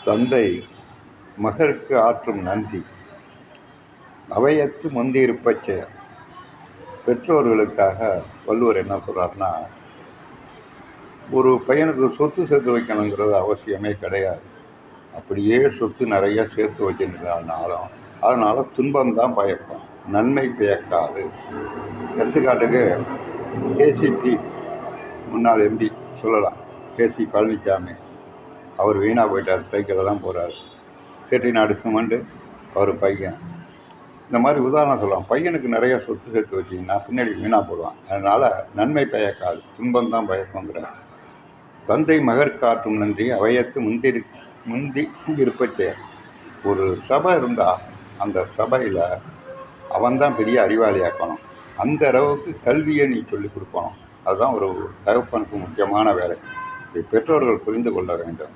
தந்தை மகருக்கு ஆற்றும் நன்றி அவையத்து முந்தியிருப்பச் செயல். பெற்றோர்களுக்காக வள்ளுவர் என்ன சொல்கிறாருன்னா, ஒரு பையனுக்கு சொத்து சேர்த்து வைக்கணுங்கிறது அவசியமே கிடையாது. அப்படியே சொத்து நிறைய சேர்த்து வச்சுருந்தாலும் அதனால் துன்பம்தான் பயக்கும், நன்மை பயக்காது. எடுத்துக்காட்டுக்கு கேசிபி முன்னாள் எம்பி சொல்லலாம். கேசி பழனிசாமி அவர் வீணாக போயிட்டார், சைக்கிளில் தான் போகிறார். செட்டிநாடு சிமெண்ட் அவர் பையன். இந்த மாதிரி உதாரணம் சொல்லலாம். பையனுக்கு நிறைய சொத்து சேர்த்து வச்சிங்கன்னா பின்னாடி வீணாக போடுவான். அதனால் நன்மை பயக்காது, துன்பம்தான் பயக்குங்கிறார். தந்தை மகர் காட்டும் நன்றி அவையத்து முந்தி இருப்பச் செயல். ஒரு சபை இருந்தால் அந்த சபையில் அவன்தான் பெரிய அறிவாளியாக்கணும். அந்த அளவுக்கு கல்வியை நீ சொல்லிக் கொடுக்கணும். அதுதான் ஒரு தகப்பனுக்கு முக்கியமான வேலை. இதை பெற்றோர்கள் புரிந்து கொள்ள வேண்டும்.